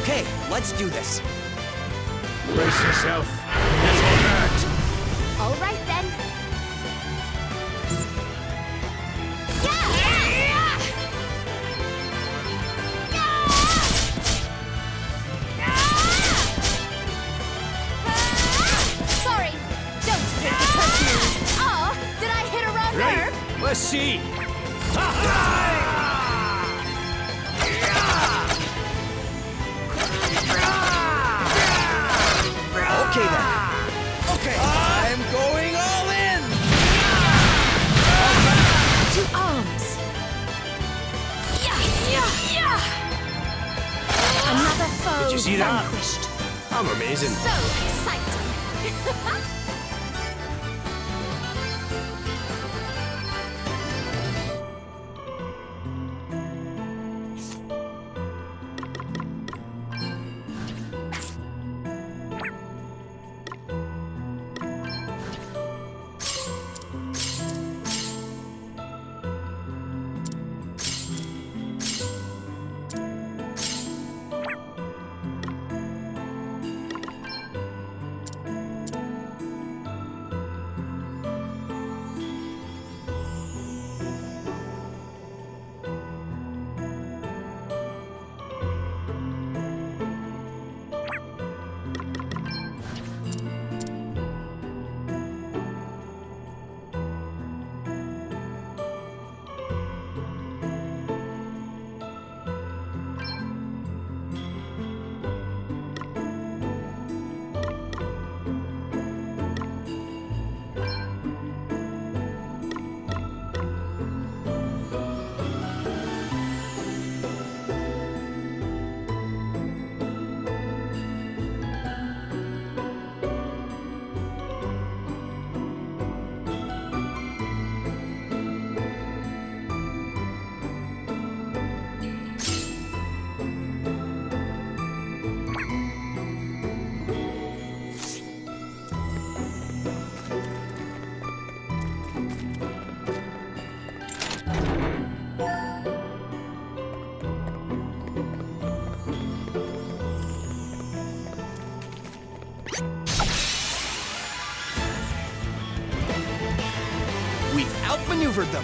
Okay, let's do this. Brace yourself. This will hurt. All right then. Sorry, don't take it personally. Oh, did I hit a wrong nerve? Let's see. Okay then. Okay, I'm going all in! To arms. Another foe Did you see that? vanquished. I'm amazing. So exciting. We've outmaneuvered them.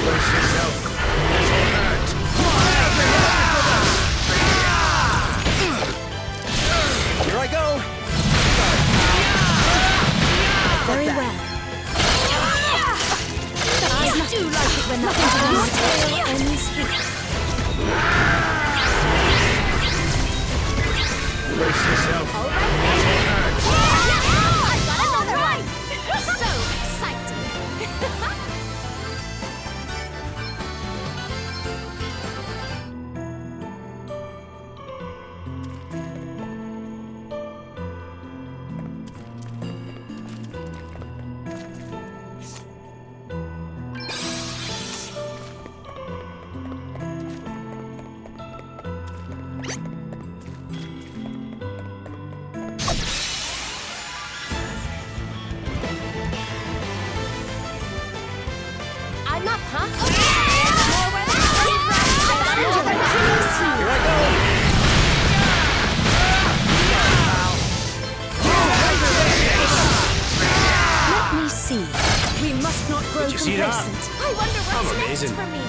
Brace yourself. This will hurt. Here I go. Very well. I do like it when nothing ends here. Brace yourself. All right. I got another one. So exciting. I'm up, huh? Here I go. Let me see. We must not grow Did you see that? complacent. I wonder what's I'm next amazing. for me.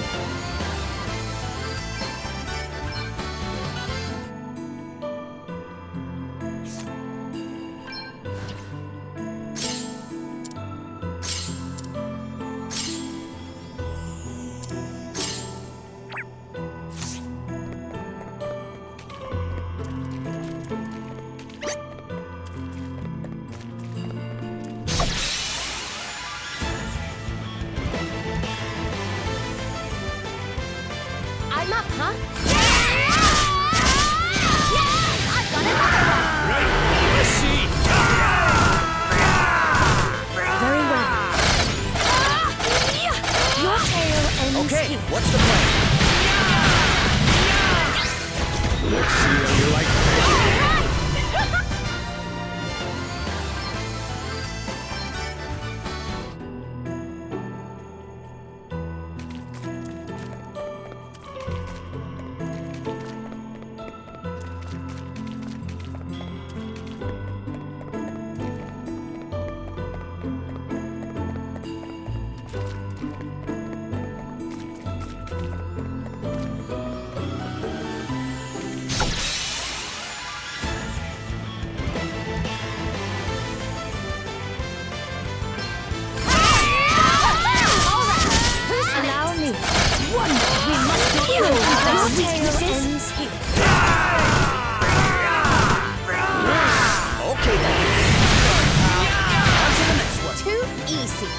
ends here. Okay then. On to the next one. Too easy.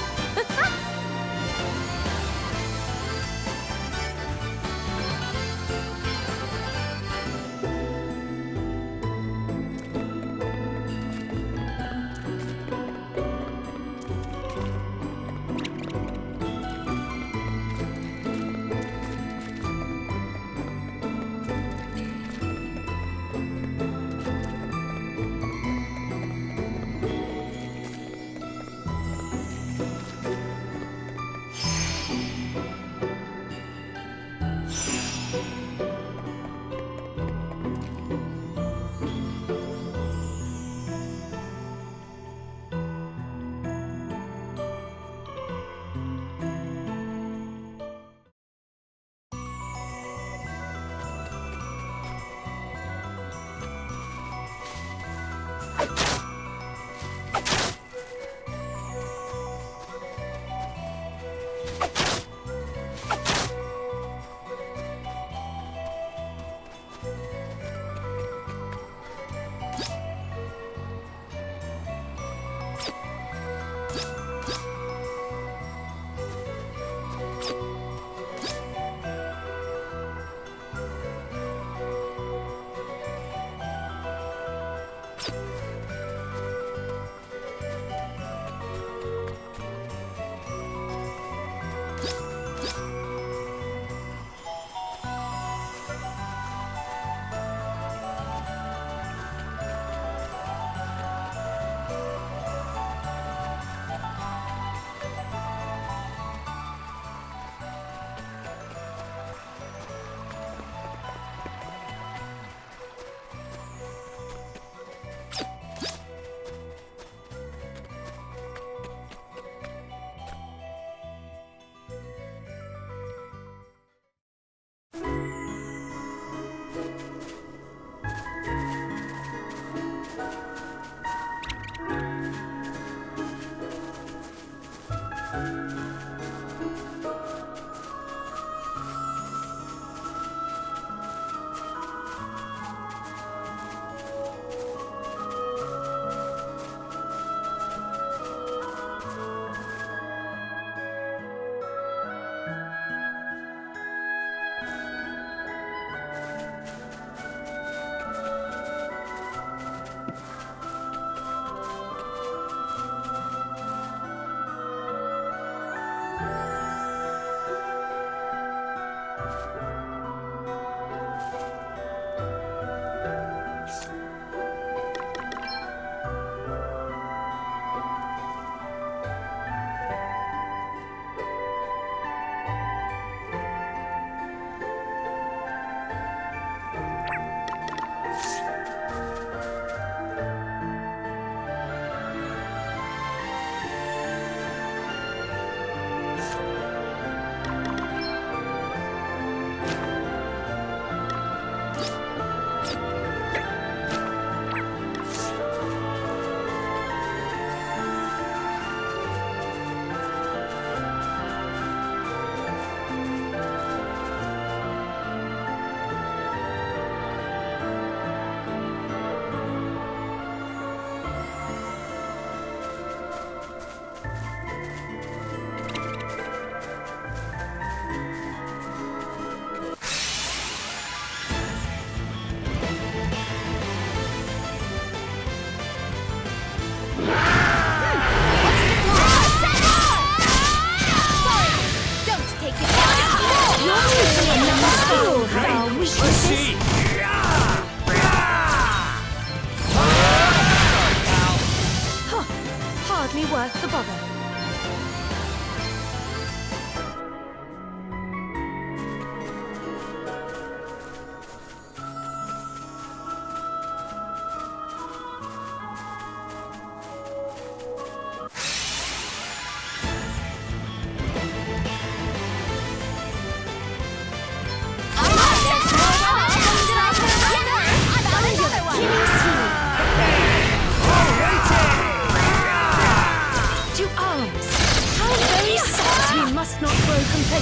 worth the bother.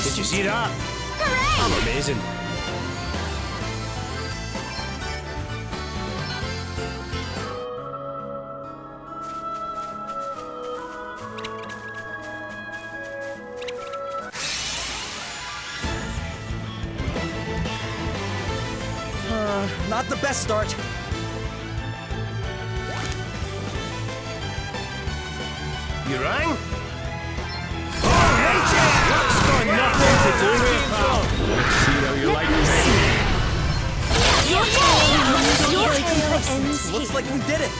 Did you see that? I'm amazing. the best start. You rang? Oh, nature! That's got nothing to do with it, pal. Let's see how you like me. Your tale ends Looks here. like we did it.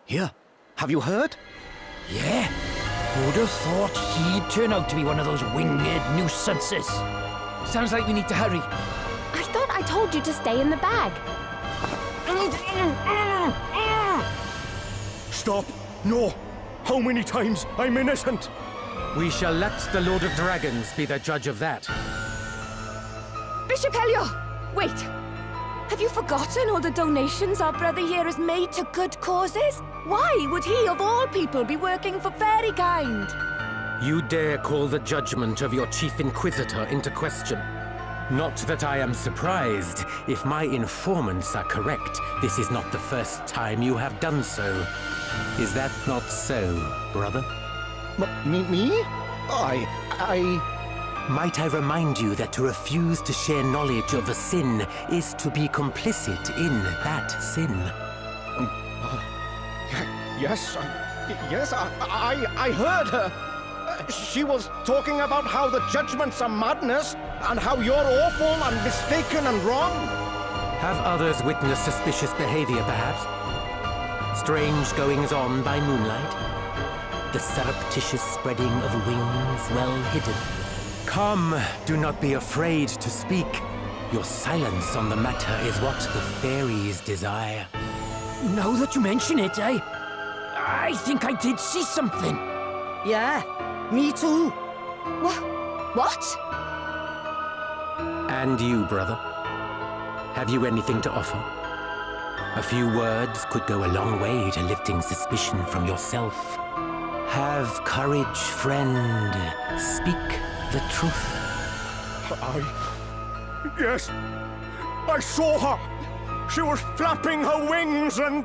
Here, have you heard? Yeah? Who'd have thought he'd turn out to be one of those winged nuisances? Sounds like we need to hurry. I thought I told you to stay in the bag. Stop! No! How many times? I'm innocent! We shall let the Lord of Dragons be the judge of that. Bishop Helio! Wait! Have you forgotten all the donations our brother here has made to good causes? Why would he, of all people, be working for fairykind? You dare call the judgment of your chief inquisitor into question. Not that I am surprised. If my informants are correct, this is not the first time you have done so. Is that not so, brother? Me? Might I remind you that to refuse to share knowledge of a sin is to be complicit in that sin? Yes, I heard her. She was talking about how the judgments are madness, and how you're awful and mistaken and wrong. Have others witnessed suspicious behavior, perhaps? Strange goings-on by moonlight? The surreptitious spreading of wings well hidden? Come, do not be afraid to speak. Your silence on the matter is what the fairies desire. Now that you mention it, I think I did see something. Yeah, me too. What? And you, brother? Have you anything to offer? A few words could go a long way to lifting suspicion from yourself. Have courage, friend. Speak the truth. Yes! I saw her! She was flapping her wings and...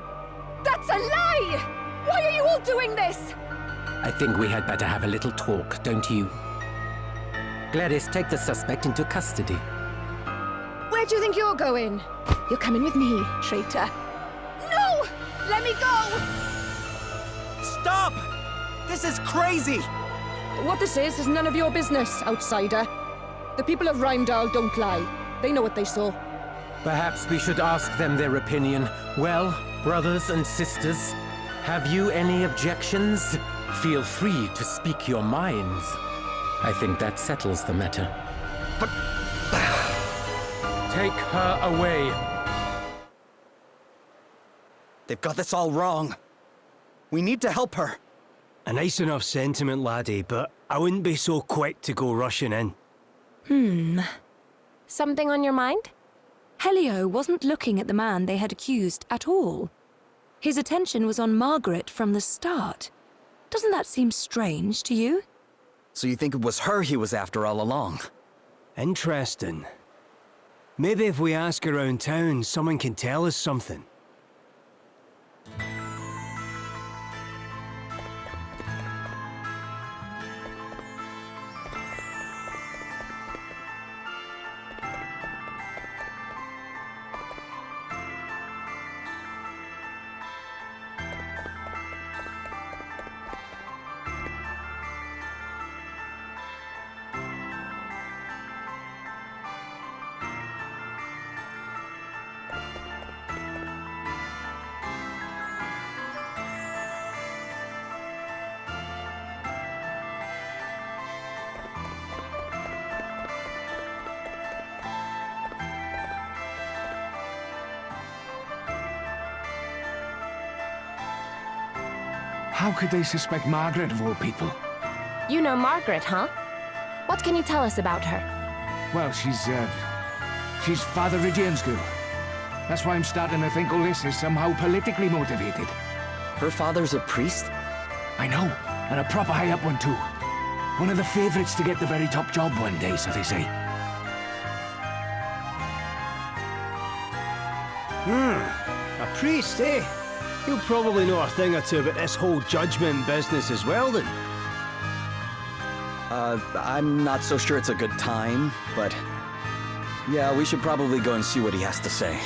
That's a lie! Why are you all doing this? I think we had better have a little talk, don't you? Gladys, take the suspect into custody. Where do you think you're going? You're coming with me, traitor. No! Let me go! Stop! This is crazy! What this is none of your business, outsider. The people of Rheimdall don't lie. They know what they saw. Perhaps we should ask them their opinion. Well, brothers and sisters, have you any objections? Feel free to speak your minds. I think that settles the matter. But... Take her away. They've got this all wrong. We need to help her. A nice enough sentiment, laddie, but I wouldn't be so quick to go rushing in. Something on your mind? Helio wasn't looking at the man they had accused at all. His attention was on Margaret from the start. Doesn't that seem strange to you? So you think it was her he was after all along? Interesting. Maybe if we ask around town, someone can tell us something. How could they suspect Margaret of all people? You know Margaret, huh? What can you tell us about her? Well, she's Father Ridian's girl. That's why I'm starting to think all this is somehow politically motivated. Her father's a priest? I know, and a proper high-up one too. One of the favorites to get the very top job one day, so they say. A priest, eh? He'll probably know a thing or two about this whole judgment business as well, then. I'm not so sure it's a good time, but... yeah, we should probably go and see what he has to say.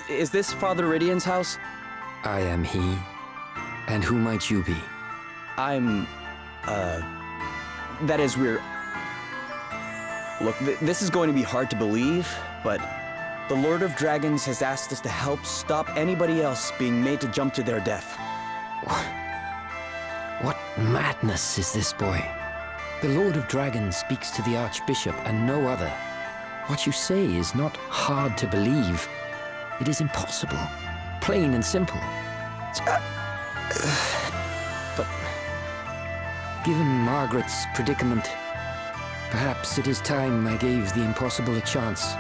Is this Father Ridian's house? I am he. And who might you be? That is, we're... Look, this is going to be hard to believe, but the Lord of Dragons has asked us to help stop anybody else being made to jump to their death. What madness is this, boy? The Lord of Dragons speaks to the Archbishop and no other. What you say is not hard to believe. It is impossible. Plain and simple. But given Margaret's predicament, perhaps it is time I gave the impossible a chance.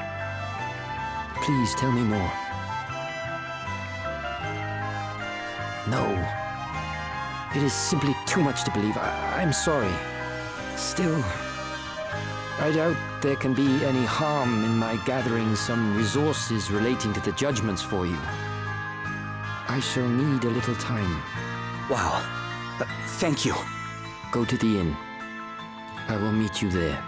Please tell me more. No. It is simply too much to believe. I'm sorry. Still, I doubt there can be any harm in my gathering some resources relating to the judgments for you. I shall need a little time. Wow. Thank you. Go to the inn. I will meet you there.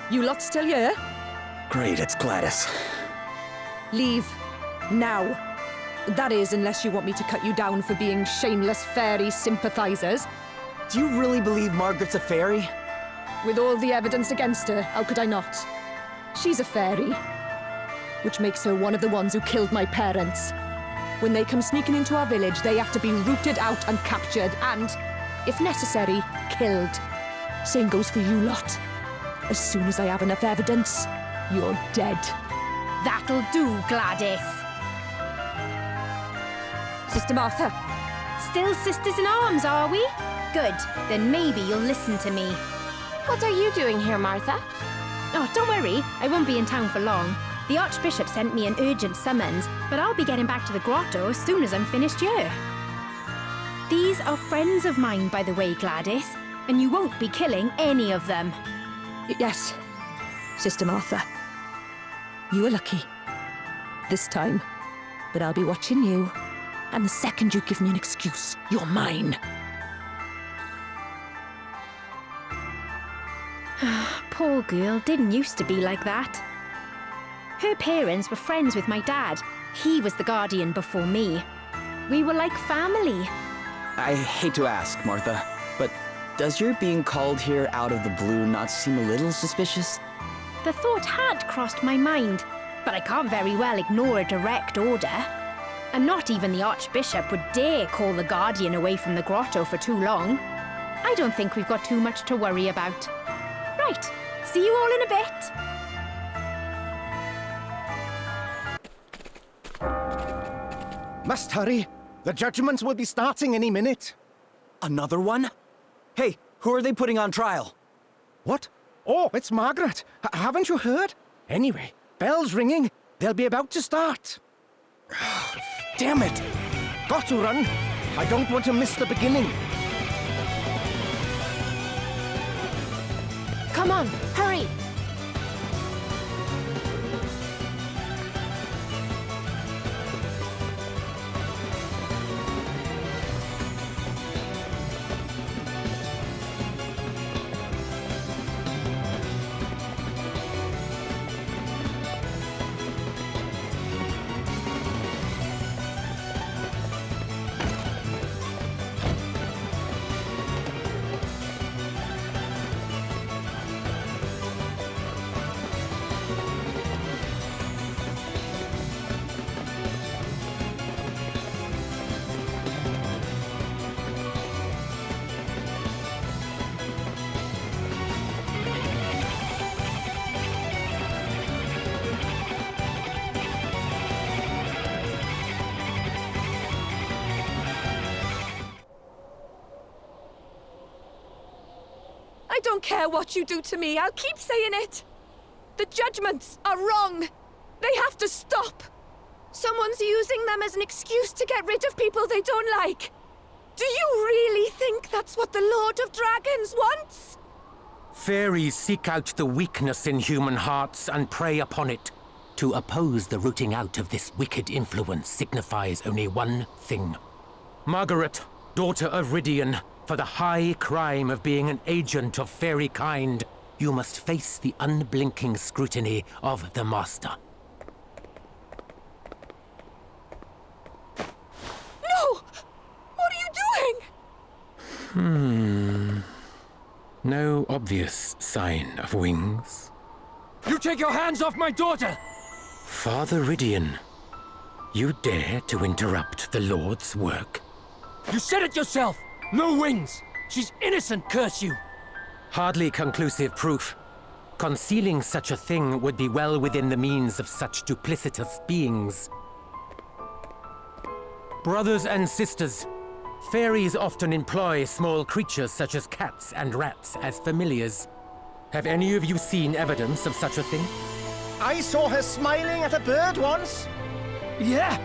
You lot still here? Great, it's Gladys. Leave. Now. That is, unless you want me to cut you down for being shameless fairy sympathizers. Do you really believe Margaret's a fairy? With all the evidence against her, how could I not? She's a fairy. Which makes her one of the ones who killed my parents. When they come sneaking into our village, they have to be rooted out and captured and, if necessary, killed. Same goes for you lot. As soon as I have enough evidence, you're dead. That'll do, Gladys. Sister Martha. Still sisters in arms, are we? Good. Then maybe you'll listen to me. What are you doing here, Martha? Oh, don't worry. I won't be in town for long. The Archbishop sent me an urgent summons, but I'll be getting back to the grotto as soon as I'm finished here. These are friends of mine, by the way, Gladys, and you won't be killing any of them. Yes, Sister Martha. You were lucky. This time. But I'll be watching you. And the second you give me an excuse, you're mine. Poor girl didn't used to be like that. Her parents were friends with my dad. He was the guardian before me. We were like family. I hate to ask, Martha, but does your being called here out of the blue not seem a little suspicious? The thought had crossed my mind, but I can't very well ignore a direct order. And not even the Archbishop would dare call the Guardian away from the grotto for too long. I don't think we've got too much to worry about. Right, see you all in a bit. Must hurry. The judgments will be starting any minute. Another one? Hey, who are they putting on trial? What? Oh, it's Margaret. Haven't you heard? Anyway, bell's ringing. They'll be about to start. Damn it! Got to run. I don't want to miss the beginning. Come on, hurry! I don't care what you do to me, I'll keep saying it. The judgments are wrong. They have to stop. Someone's using them as an excuse to get rid of people they don't like. Do you really think that's what the Lord of Dragons wants? Fairies seek out the weakness in human hearts and prey upon it. To oppose the rooting out of this wicked influence signifies only one thing. Margaret, daughter of Rydian, for the high crime of being an agent of fairy kind, you must face the unblinking scrutiny of the Master. No! What are you doing? No obvious sign of wings. You take your hands off my daughter! Father Rydian, you dare to interrupt the Lord's work? You said it yourself! No wings! She's innocent, curse you! Hardly conclusive proof. Concealing such a thing would be well within the means of such duplicitous beings. Brothers and sisters, fairies often employ small creatures such as cats and rats as familiars. Have any of you seen evidence of such a thing? I saw her smiling at a bird once. Yeah,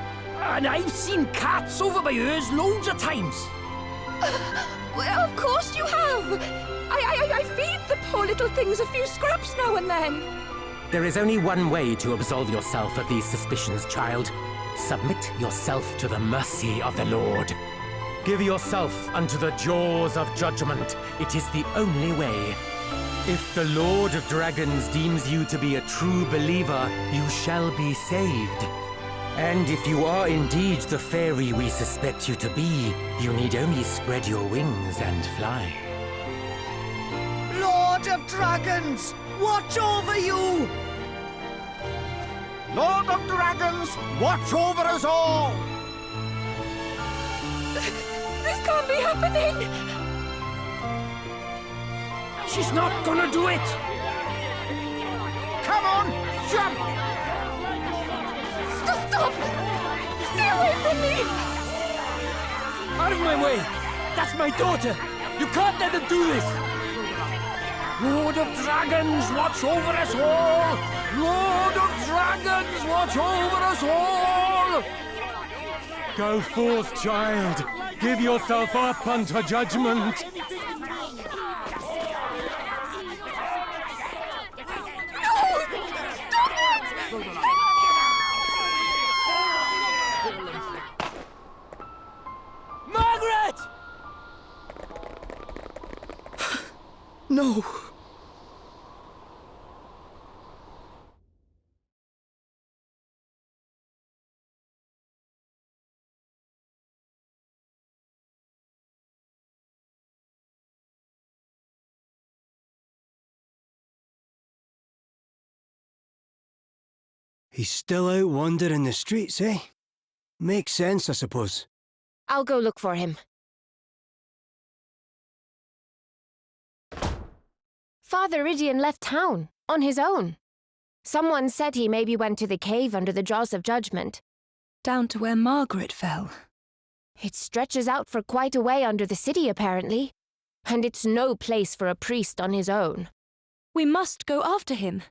and I've seen cats over by hers loads of times. Well, of course you have. I feed the poor little things a few scraps now and then. There is only one way to absolve yourself of these suspicions, child. Submit yourself to the mercy of the Lord. Give yourself unto the jaws of judgment. It is the only way. If the Lord of Dragons deems you to be a true believer, you shall be saved. And if you are indeed the fairy we suspect you to be, you need only spread your wings and fly. Lord of Dragons, watch over you! Lord of Dragons, watch over us all! This can't be happening! She's not gonna do it! Come on, jump! Stop! Stay away from me! Out of my way! That's my daughter! You can't let them do this! Lord of Dragons, watch over us all! Lord of Dragons, watch over us all! Go forth, child! Give yourself up unto judgment! Margaret! No! He's still out wandering the streets, eh? Makes sense, I suppose. I'll go look for him. Father Idion left town, on his own. Someone said he maybe went to the cave under the jaws of judgment. Down to where Margaret fell. It stretches out for quite a way under the city, apparently. And it's no place for a priest on his own. We must go after him.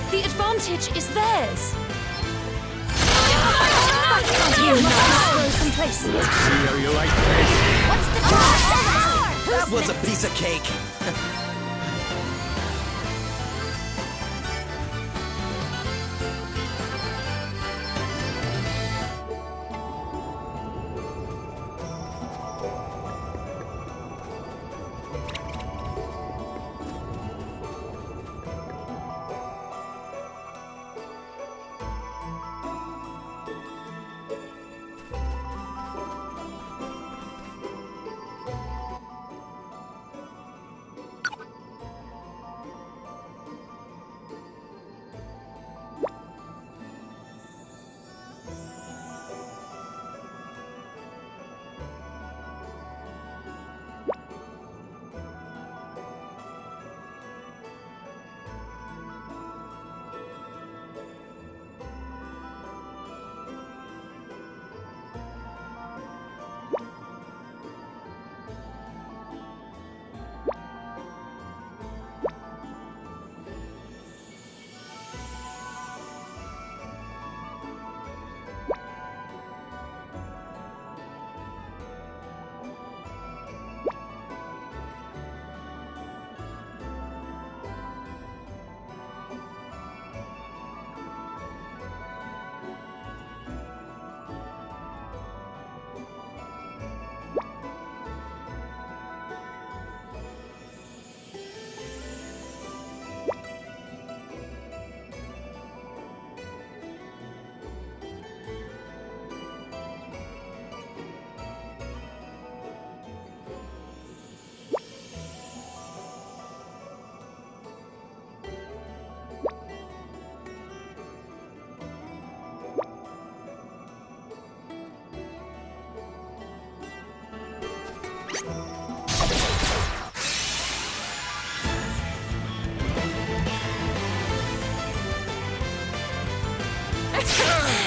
The advantage is theirs. Complacent. See how you like this. What's the job? That was a piece of cake.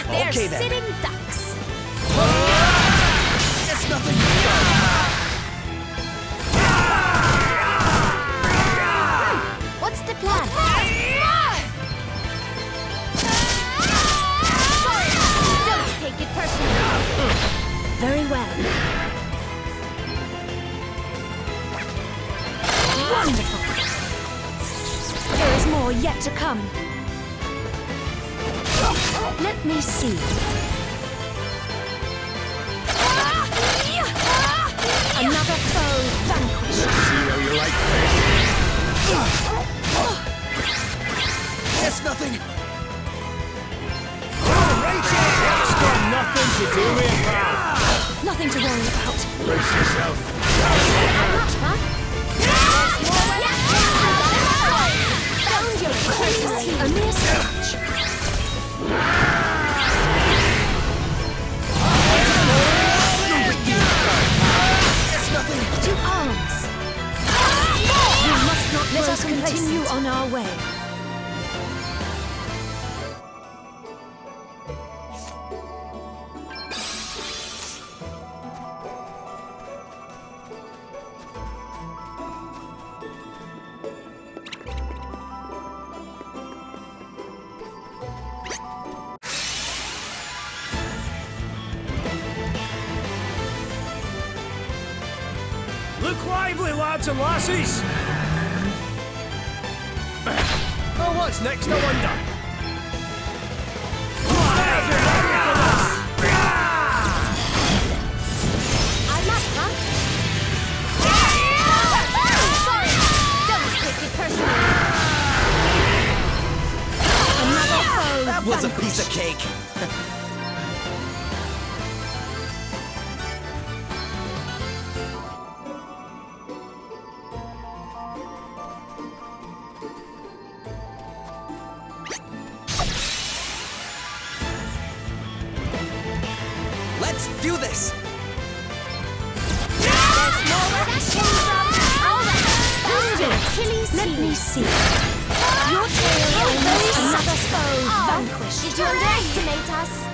They're Okay, then. sitting ducks. It's nothing. What's the plan? Sorry, don't take it personally. Very well. Wonderful. There is more yet to come. Let me see. Another foe vanquished. See how you like It's nothing. It's got nothing to do with it, pal. Nothing to worry about. Brace yourself. Found your personally. A mere scratch. It's nothing. To arms. We must not let us continue on our way. Look lively, lads and lassies! Oh, what's next, I wonder? I'm up, huh? Sorry, don't take it personally. Another foe That was a vanquished. piece of cake. Let's do this. Let me see. Your tail is another foe vanquished. Did you underestimate us?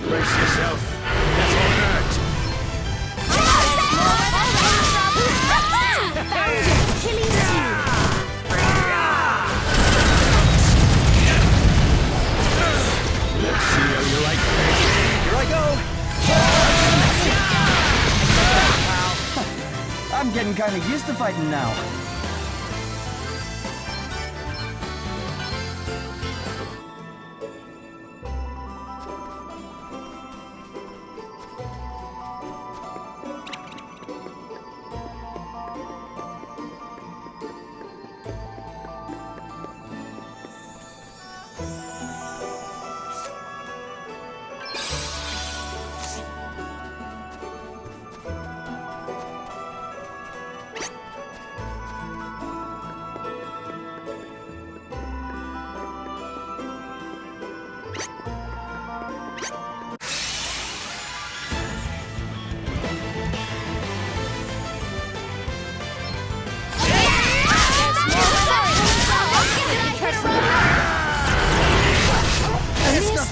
Brace yourself. That won't hurt. Let's see how you like it. Here I go. I'm getting kind of used to fighting now.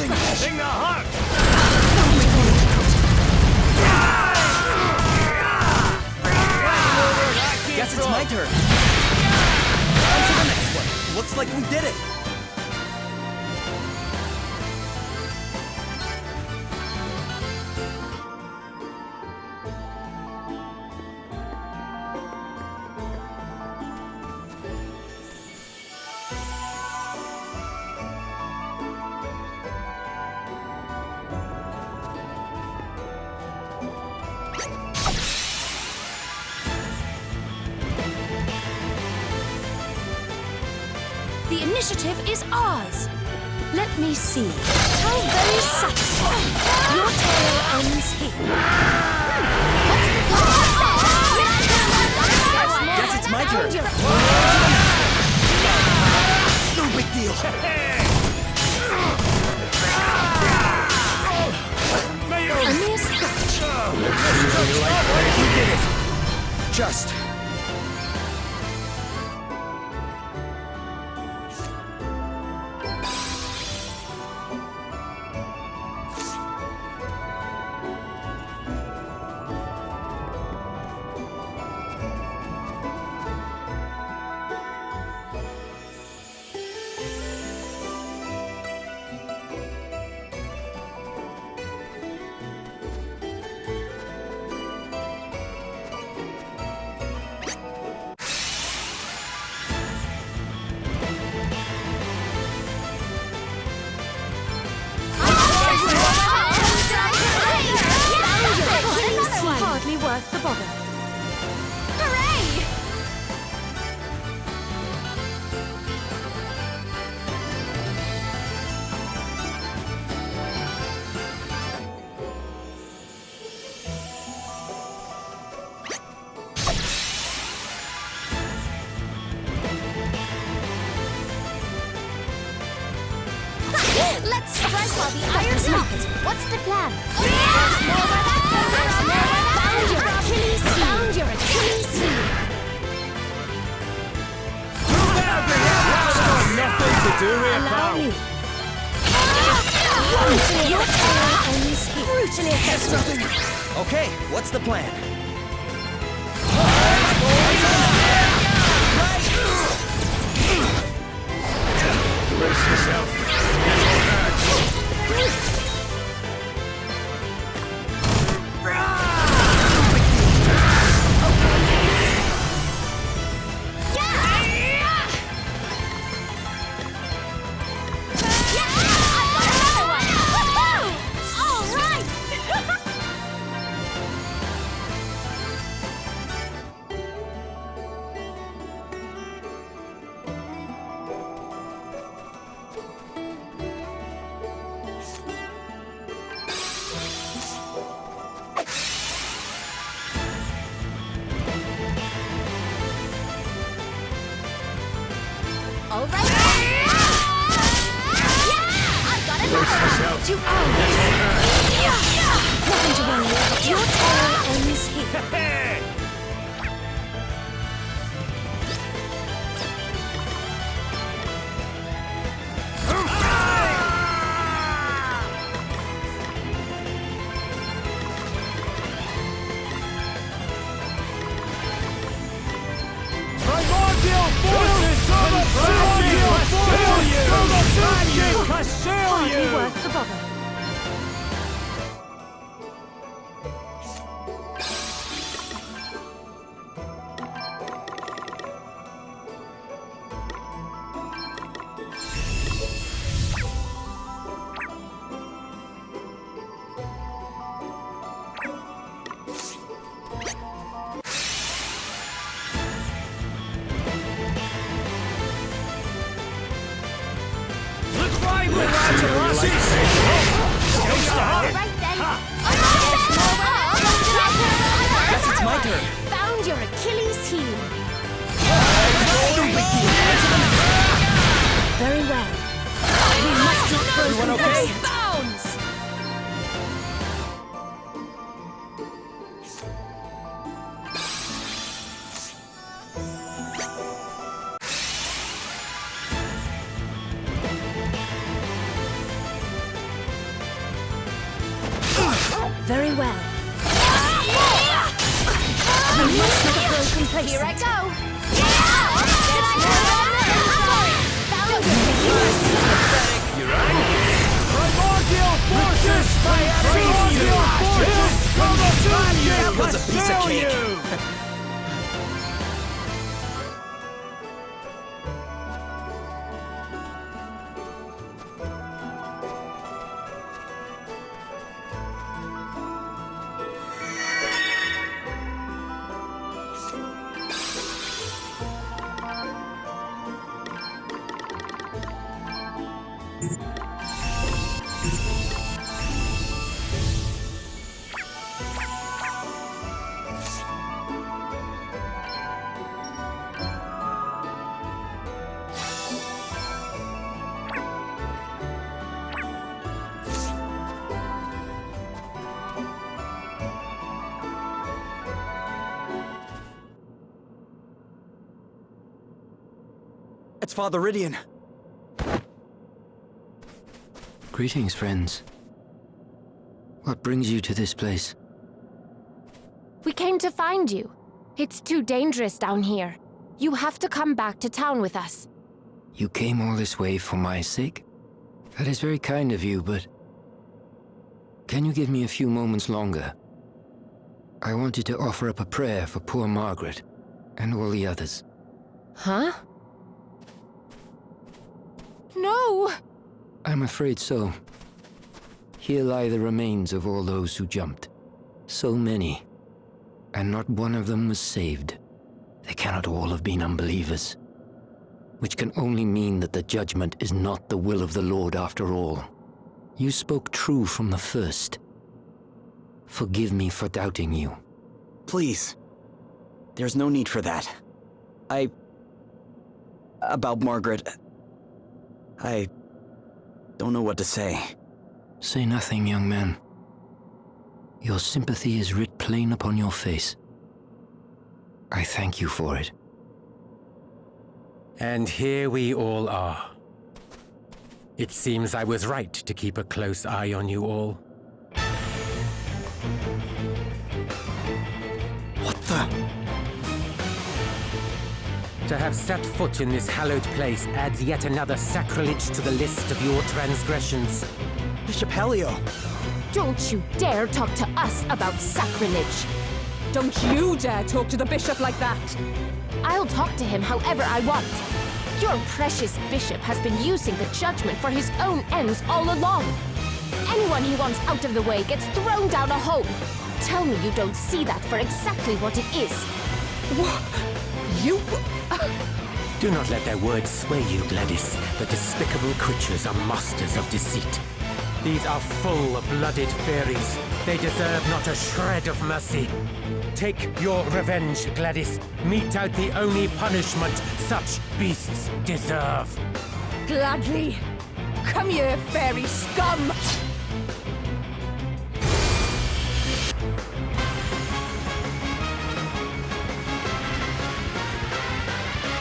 something! Sing the heart! Guess it's my turn. On to the next one. Looks like we did it. The initiative is ours. Let me see. How very satisfying. Your tale ends here. Guess it's my turn. No big deal. A mere scratch. We did it. Just. Hardly worth the bother. Hooray! Let's strike while the iron's hot. What's the plan? Found your Achilles heel. Nothing to do with it, Allow pal. me. Your tale ends here. Brutally effective. Okay, what's the plan? Brace yourself. All right. I've got it. To nothing to worry about. Your tale ends here. Hardly worth the bother. Guess it's my turn. Found your Achilles heel. Very well. We must not throw Everyone okay? bounds. Very well. You must not grow complacent. Here I go! You rang? Primordial forces! Primordial forces! That was a piece of cake. It's Father Rydian. Greetings, friends. What brings you to this place? We came to find you. It's too dangerous down here. You have to come back to town with us. You came all this way for my sake? That is very kind of you, but... Can you give me a few moments longer? I wanted to offer up a prayer for poor Margaret, and all the others. Huh? No! I'm afraid so. Here lie the remains of all those who jumped. So many. And not one of them was saved. They cannot all have been unbelievers. Which can only mean that the judgment is not the will of the Lord after all. You spoke true from the first. Forgive me for doubting you. Please. There's no need for that. About Margaret... I don't know what to say. Say nothing, young man. Your sympathy is writ plain upon your face. I thank you for it. And here we all are. It seems I was right to keep a close eye on you all. What the? To have set foot in this hallowed place adds yet another sacrilege to the list of your transgressions. Bishop Helio! Don't you dare talk to us about sacrilege! Don't you dare talk to the bishop like that! I'll talk to him however I want. Your precious bishop has been using the judgment for his own ends all along. Anyone he wants out of the way gets thrown down a hole. Tell me you don't see that for exactly what it is. What? You... Do not let their words sway you, Gladys. The despicable creatures are masters of deceit. These are full-blooded fairies. They deserve not a shred of mercy. Take your revenge, Gladys. Mete out the only punishment such beasts deserve. Gladly. Come here, fairy scum!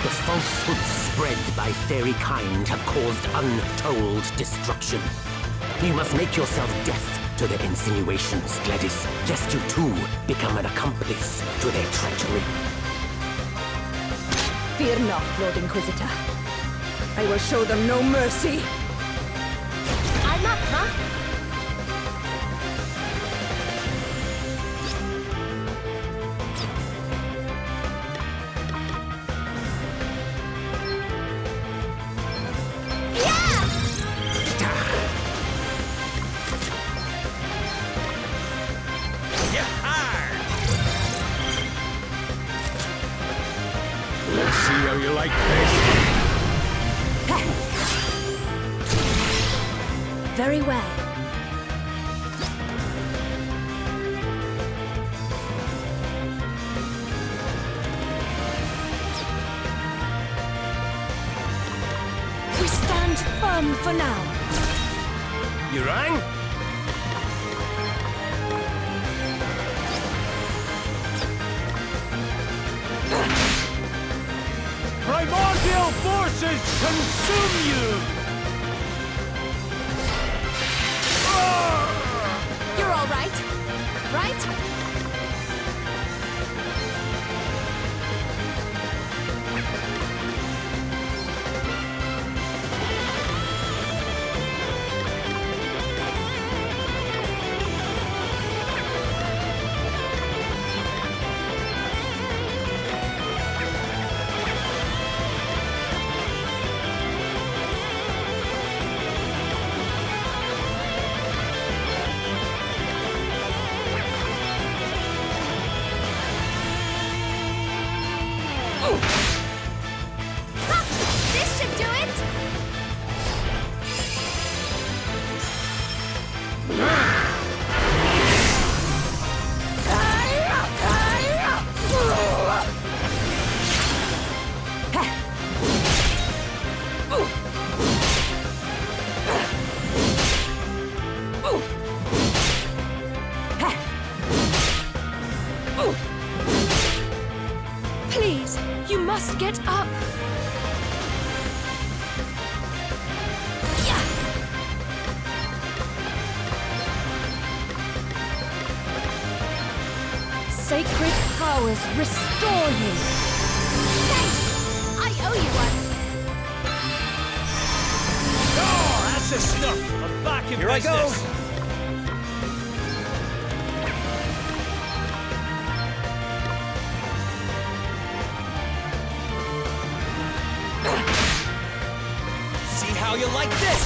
The falsehoods spread by fairy kind have caused untold destruction. You must make yourself deaf to their insinuations, Gladys, lest you too become an accomplice to their treachery. Fear not, Lord Inquisitor. I will show them no mercy. I'm up, huh? How you like this? Very well. We stand firm for now. You rang? Primordial forces consume you! You're all right. right? This should do it! Please, you must get up. Sacred powers restore you. Thanks! I owe you one. Oh, that's the stuff. I'm back in Here I business. go. See how you like this.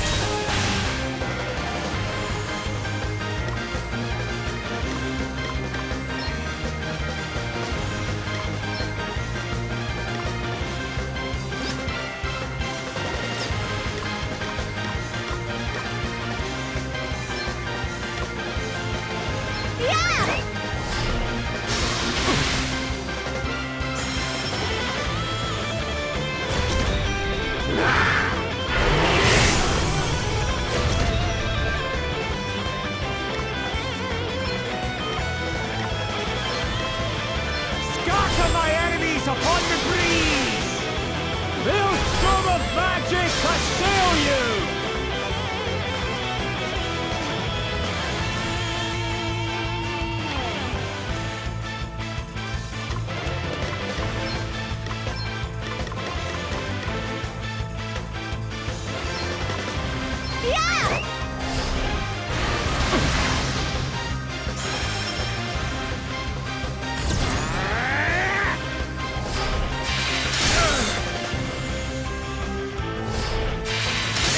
Scatter my enemies upon the breeze! Maelstrom of magic assail you!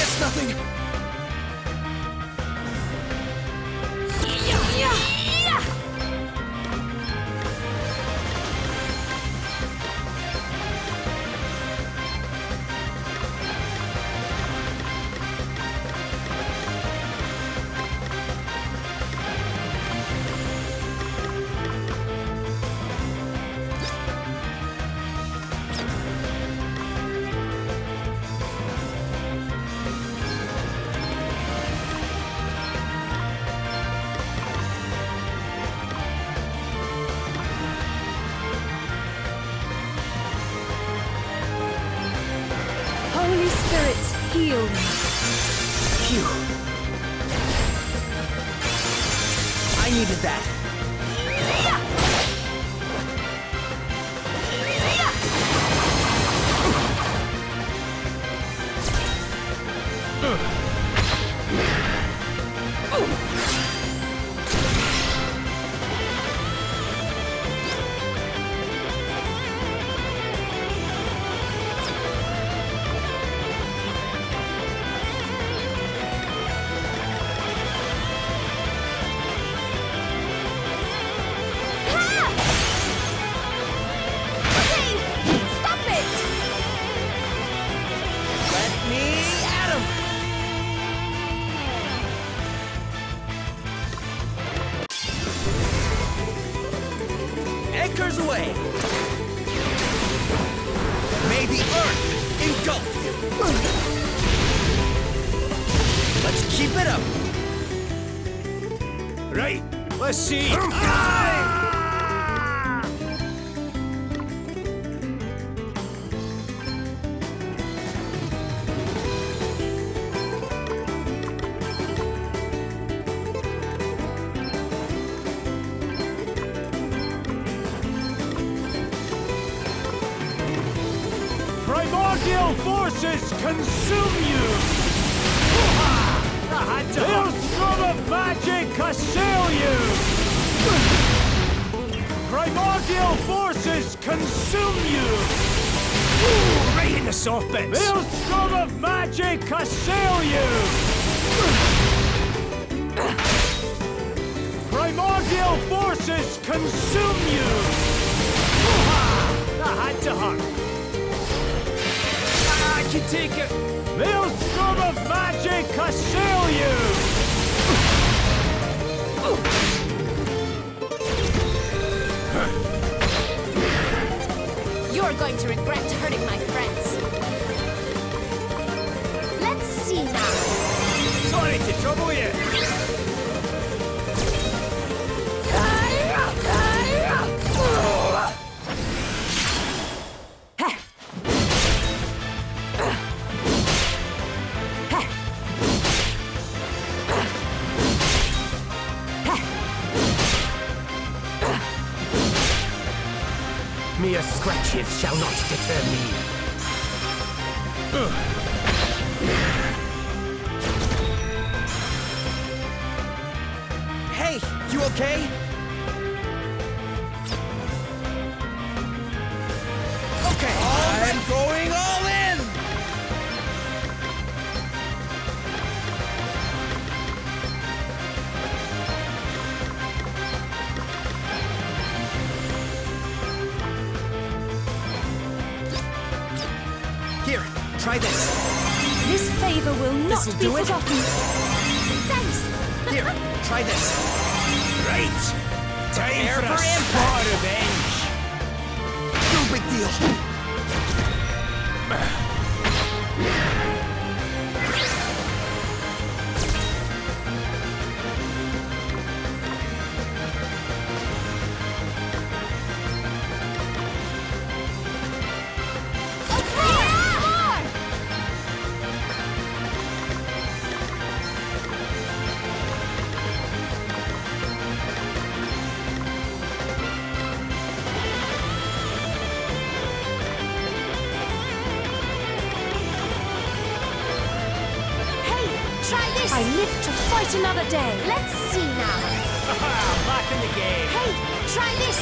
It's nothing. Holy spirits, heal me. Phew. I needed that. Stop it! Let me at him. Anchors away. May the earth engulf you. Let's keep it up. Right, let's see. Primordial forces consume you! Maelstrom of magic assail you! Primordial forces consume you! Ooh, right in the soft bits! Maelstrom of magic assail you! Primordial forces consume you! That had to hurt! I can take it! Maelstrom of magic assail you! You're going to regret hurting my friends. Let's see now. Sorry to trouble you. Mere scratches shall not deter me. Hey, you okay? Okay, I'm going all in! Here, try this. This favor will not This'll be do it? forgotten. Thanks. Here, try this. Right! Time Prepare for a for spot revenge! No big deal. Try this! I live to fight another day. Let's see now. Back in the game! Hey, try this!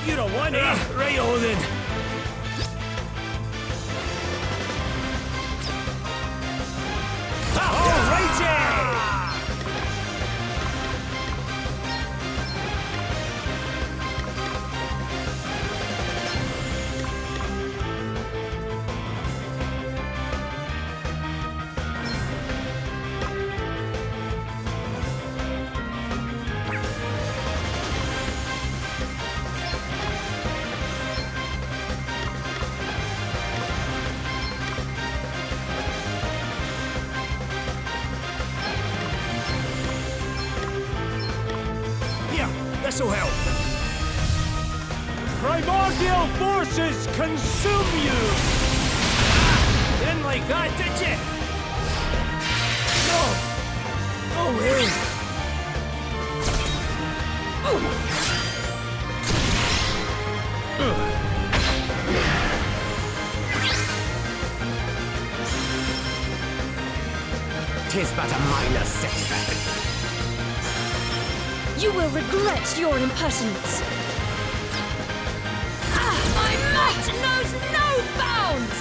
You don't want it! Right, Odin! This'll help. Primordial forces consume you! You didn't like that, did you? No! Oh, hey! Tis but a minor setback. You will regret your impertinence. My might knows no bounds!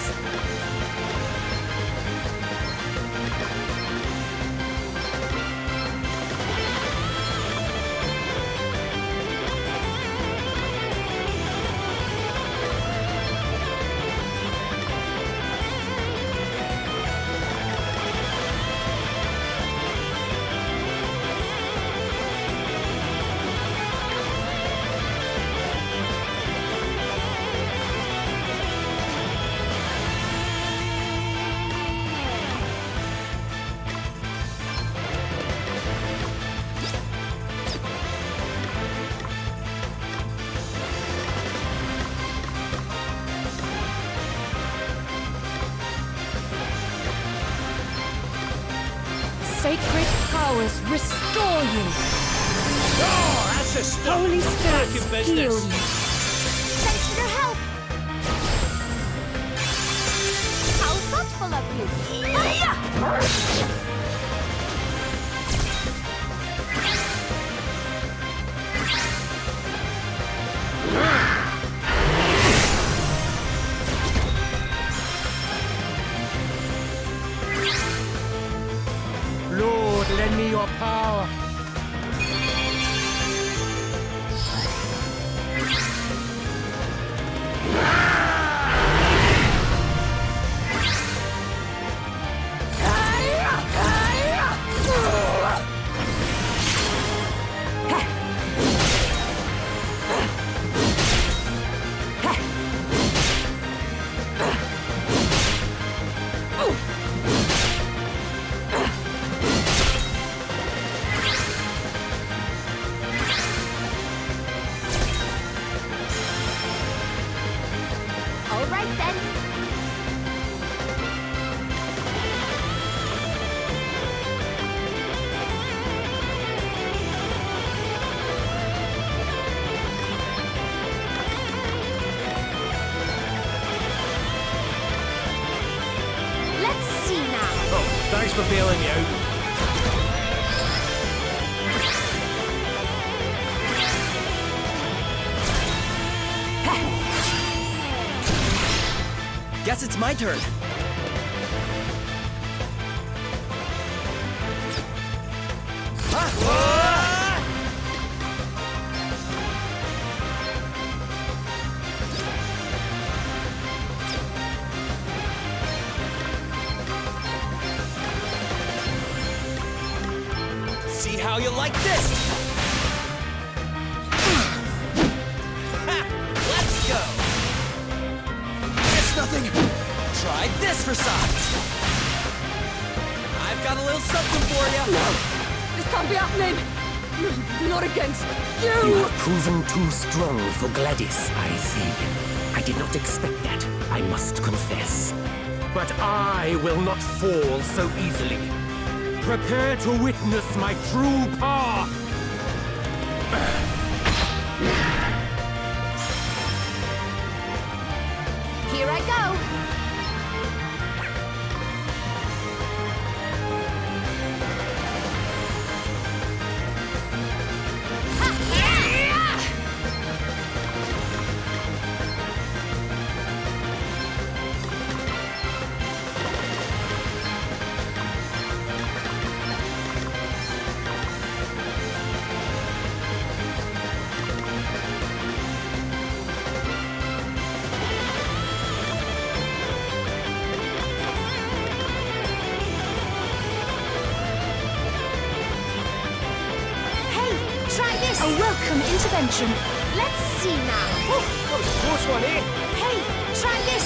sacred powers restore you. Oh, that's the stuff. Holy Back in spirits heal business. you. Thanks for your help. How thoughtful of you. Lord, lend me your power. All right then. Let's see now. Oh, thanks for bailing me out. Guess it's my turn. See how you like this. Ha! Let's go. Guess nothing. Try this for size. I've got a little something for you. No! This can't be happening! Not against You you! have proven too strong for Gladys, I see. I did not expect that, I must confess. But I will not fall so easily. Prepare to witness my true power. Here I go. Try this! A welcome intervention. Let's see now. That was a close one, eh? Hey, try this!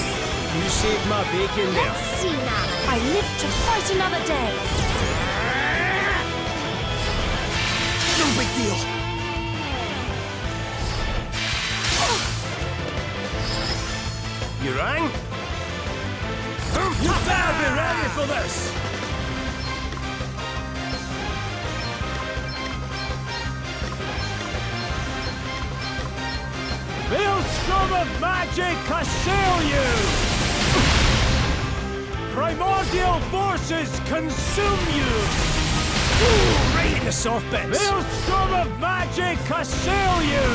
You saved my bacon there. Let's see now. I live to fight another day. No big deal. You rang? You better be ready for this! Maelstrom of magic assail you! Primordial forces consume you! Ooh, right in the soft bits! Maelstrom of magic assail you!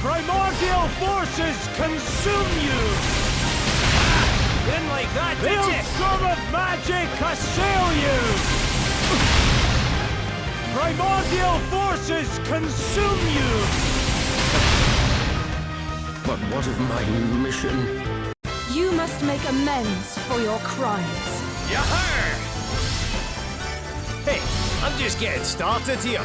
Primordial forces consume you! Didn't like that, did you? Maelstrom of magic assail you! Primordial forces consume you! But what of my mission? You must make amends for your crimes. Yaha! Hey, I'm just getting started here.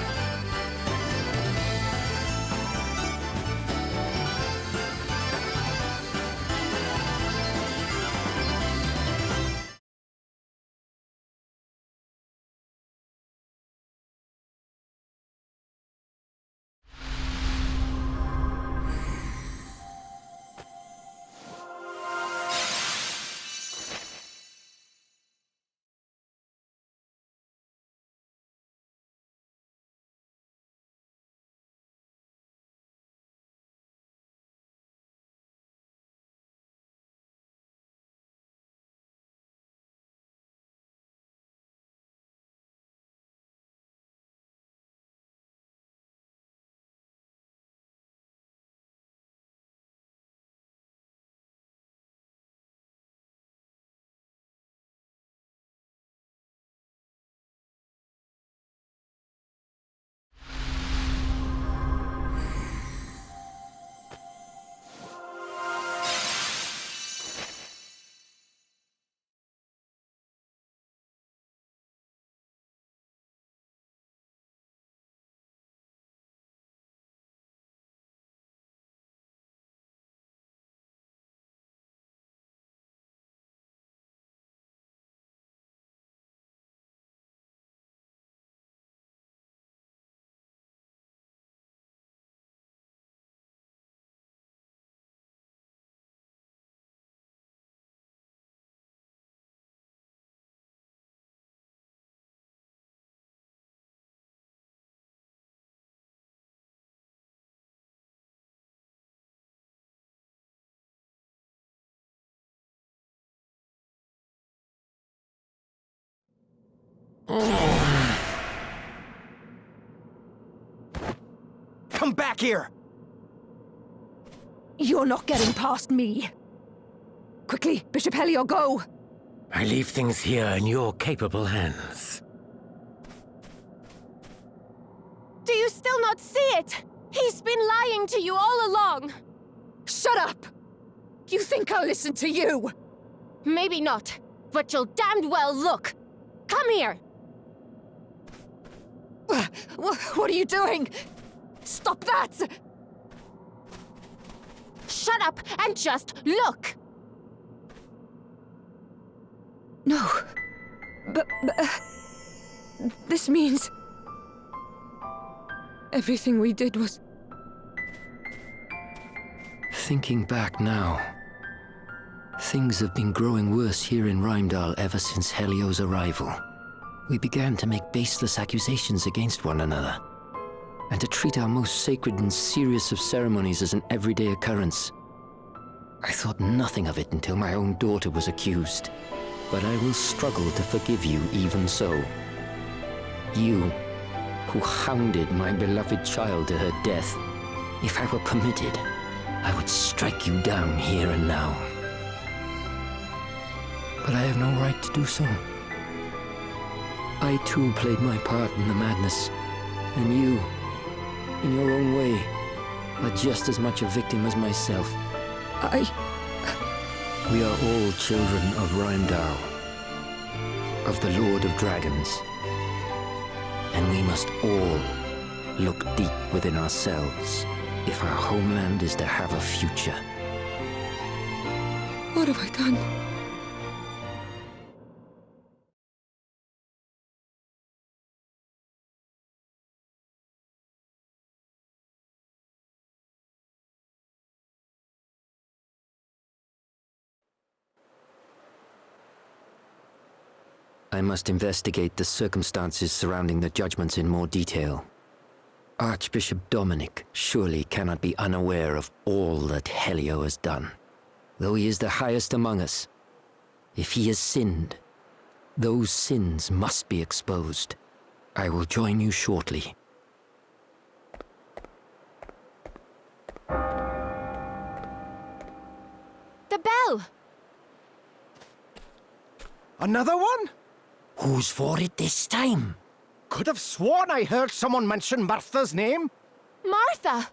Come back here! You're not getting past me. Quickly, Bishop Helio, go! I leave things here in your capable hands. Do you still not see it? He's been lying to you all along. Shut up! You think I'll listen to you? Maybe not, but you'll damned well look. Come here. What are you doing? Stop that! Shut up and just look. No. But this means... everything we did was... Thinking back now, things have been growing worse here in Rheimdall ever since Helio's arrival. We began to make baseless accusations against one another, and to treat our most sacred and serious of ceremonies as an everyday occurrence. I thought nothing of it until my own daughter was accused, but I will struggle to forgive you even so. You, who hounded my beloved child to her death. If I were permitted, I would strike you down here and now. But I have no right to do so. I too played my part in the madness, and you, in your own way, are just as much a victim as myself. We are all children of Rheimdall, of the Lord of Dragons, and we must all look deep within ourselves if our homeland is to have a future. What have I done? I must investigate the circumstances surrounding the judgments in more detail. Archbishop Dominic surely cannot be unaware of all that Helio has done. Though he is the highest among us, if he has sinned, those sins must be exposed. I will join you shortly. The bell! Another one? Who's for it this time? Could have sworn I heard someone mention Martha's name. Martha!